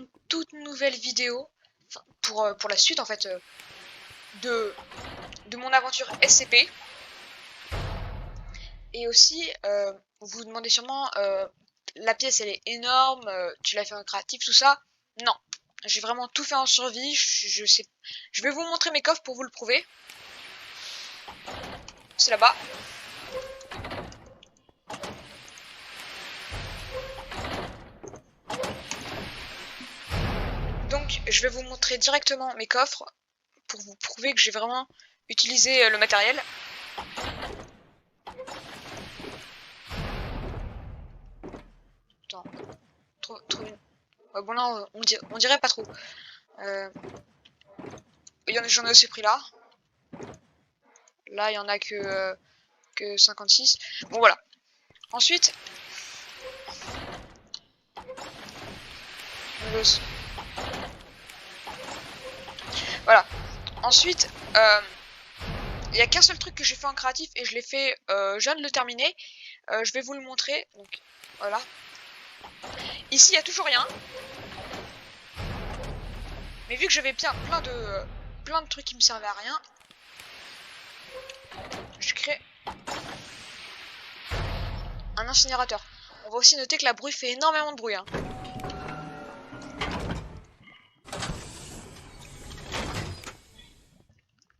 une toute nouvelle vidéo pour la suite en fait de mon aventure SCP. Et aussi, vous vous demandez sûrement, la pièce elle est énorme, tu l'as fait en créatif, tout ça. Non, j'ai vraiment tout fait en survie, je sais. Je vais vous montrer mes coffres pour vous le prouver. C'est là-bas. Donc, je vais vous montrer directement mes coffres pour vous prouver que j'ai vraiment utilisé le matériel. Attends, trop une... Ouais, bon là, on dirait pas trop. J'en ai aussi pris là. Là, il y en a que 56. Bon, voilà. Ensuite, voilà. Ensuite, il n'y a qu'un seul truc que j'ai fait en créatif et je l'ai fait, je viens de le terminer. Je vais vous le montrer. Donc, voilà. Ici, il n'y a toujours rien. Mais vu que j'avais plein de trucs qui me servaient à rien, je crée un incinérateur. On va aussi noter que la bruit fait énormément de bruit. Hein.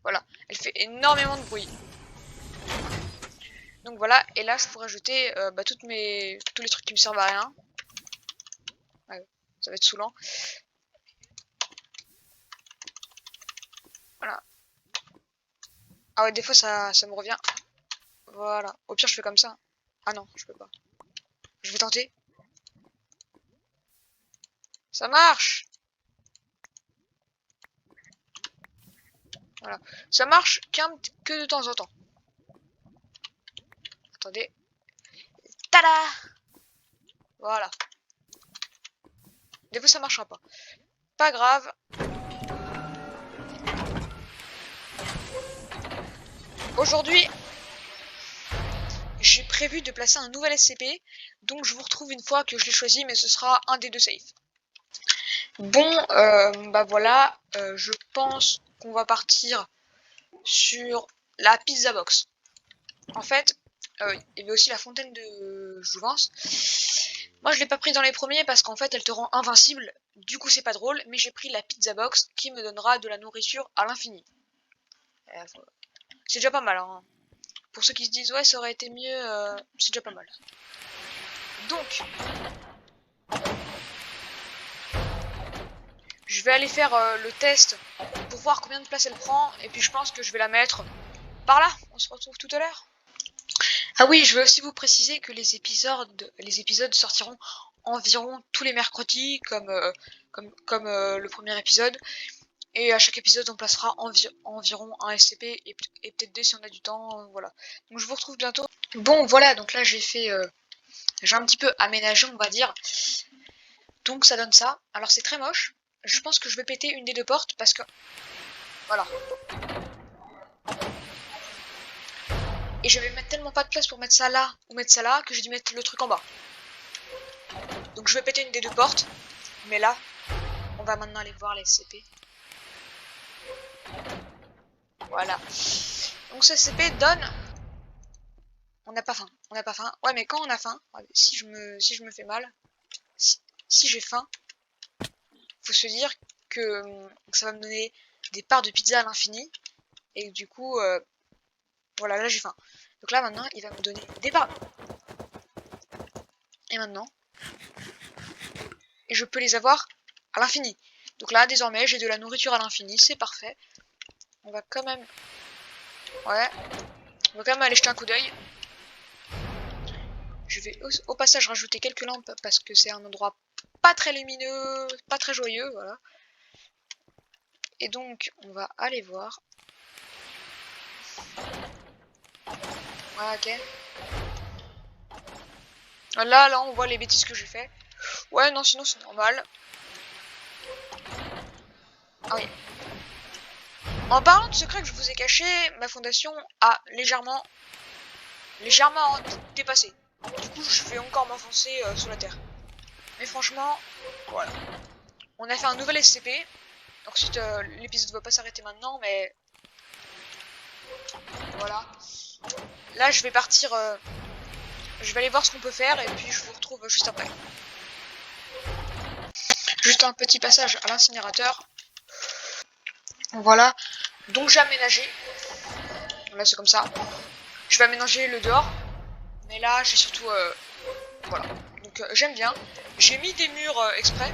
Voilà, elle fait énormément de bruit. Donc voilà, et là je pourrais ajouter tous les trucs qui me servent à rien. Ouais, ça va être saoulant. Voilà. Ah ouais, des fois ça me revient. Voilà. Au pire je fais comme ça. Ah non, je peux pas. Je vais tenter. Ça marche. Voilà. Ça marche que de temps en temps. Attendez. Tada! Voilà. Des fois ça marchera pas. Pas grave. Aujourd'hui, j'ai prévu de placer un nouvel SCP. Donc je vous retrouve une fois que je l'ai choisi, mais ce sera un des deux safe. Bon, bah voilà. Je pense qu'on va partir sur la pizza box. En fait, il y avait aussi la fontaine de jouvence. Moi, je l'ai pas pris dans les premiers parce qu'en fait, elle te rend invincible. Du coup, c'est pas drôle. Mais j'ai pris la pizza box qui me donnera de la nourriture à l'infini. C'est déjà pas mal. Hein. Pour ceux qui se disent ouais, ça aurait été mieux, c'est déjà pas mal. Donc, je vais aller faire le test pour voir combien de place elle prend. Et puis, je pense que je vais la mettre par là. On se retrouve tout à l'heure. Ah oui, je veux aussi vous préciser que les épisodes sortiront environ tous les mercredis, comme le premier épisode. Et à chaque épisode, on placera environ un SCP et peut-être deux si on a du temps. Voilà. Donc je vous retrouve bientôt. Bon, voilà. Donc là, j'ai un petit peu aménagé, on va dire. Donc ça donne ça. Alors c'est très moche. Je pense que je vais péter une des deux portes parce que voilà. Et je vais mettre tellement pas de place pour mettre ça là ou mettre ça là que j'ai dû mettre le truc en bas. Donc je vais péter une des deux portes. Mais là, on va maintenant aller voir les SCP. Voilà. Donc ce SCP donne... On n'a pas faim. On n'a pas faim. Ouais, mais quand on a faim, si je me fais mal, si j'ai faim, faut se dire que ça va me donner des parts de pizza à l'infini. Et du coup, voilà, là j'ai faim. Donc là maintenant, il va me donner des parts. Et maintenant, et je peux les avoir à l'infini. Donc là, désormais, j'ai de la nourriture à l'infini, c'est parfait. On va quand même... Ouais. On va quand même aller jeter un coup d'œil. Je vais au passage rajouter quelques lampes parce que c'est un endroit pas très lumineux, pas très joyeux, voilà. Et donc, on va aller voir. Ouais, ok. Là, on voit les bêtises que j'ai fait. Ouais, non, sinon c'est normal. Ah oui. En parlant de secrets que je vous ai cachés, ma fondation a légèrement dépassé. Du coup, je vais encore m'enfoncer sous la terre. Mais franchement, voilà. On a fait un nouvel SCP. Ensuite, l'épisode va pas s'arrêter maintenant, mais voilà. Là, je vais partir. Je vais aller voir ce qu'on peut faire et puis je vous retrouve juste après. Juste un petit passage à l'incinérateur. Voilà. Donc j'ai aménagé. Là, c'est comme ça. Je vais aménager le dehors. Mais là, j'ai surtout... voilà. Donc j'aime bien. J'ai mis des murs exprès.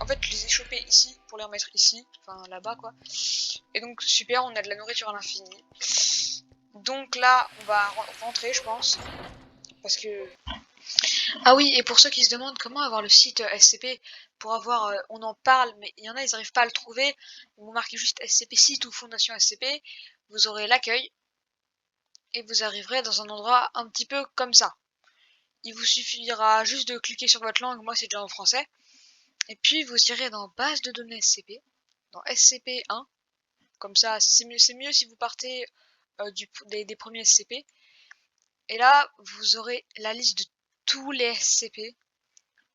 En fait, je les ai chopés ici pour les remettre ici. Enfin, là-bas, quoi. Et donc, super, on a de la nourriture à l'infini. Donc là, on va rentrer, je pense. Parce que... Ah oui, et pour ceux qui se demandent comment avoir le site SCP, pour avoir... on en parle, mais il y en a, ils n'arrivent pas à le trouver. Vous marquez juste SCP site ou Fondation SCP. Vous aurez l'accueil. Et vous arriverez dans un endroit un petit peu comme ça. Il vous suffira juste de cliquer sur votre langue, moi c'est déjà en français. Et puis vous irez dans base de données SCP, dans SCP1. Comme ça, c'est mieux si vous partez des premiers SCP. Et là, vous aurez la liste de tous les SCP.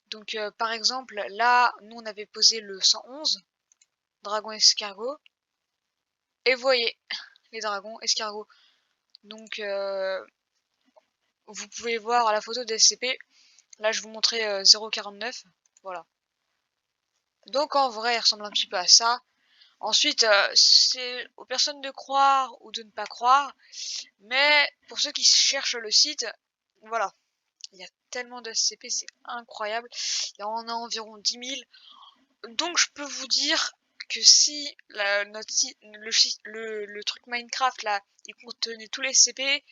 Donc par exemple, là, nous on avait posé le 111, dragon escargot. Et vous voyez, les dragons escargots. Donc vous pouvez voir à la photo des SCP. Là, je vous montrais 0,49. Voilà. Donc en vrai, il ressemble un petit peu à ça. Ensuite, c'est aux personnes de croire ou de ne pas croire. Mais pour ceux qui cherchent le site, voilà. Il y a tellement de SCP, c'est incroyable. Il y en a environ 10 000. Donc je peux vous dire que si le truc Minecraft là, il contenait tous les SCP,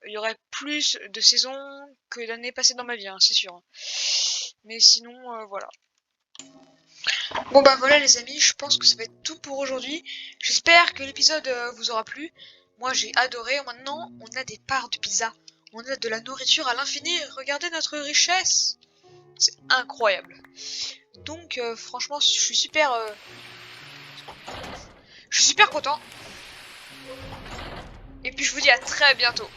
il y aurait plus de saisons que d'années passées dans ma vie, hein, c'est sûr. Mais sinon, voilà. Bon bah voilà les amis, je pense que ça va être tout pour aujourd'hui. J'espère que l'épisode vous aura plu. Moi j'ai adoré. Maintenant on a des parts de pizza. On a de la nourriture à l'infini. Regardez notre richesse. C'est incroyable. Donc franchement je suis super content. Et puis je vous dis à très bientôt.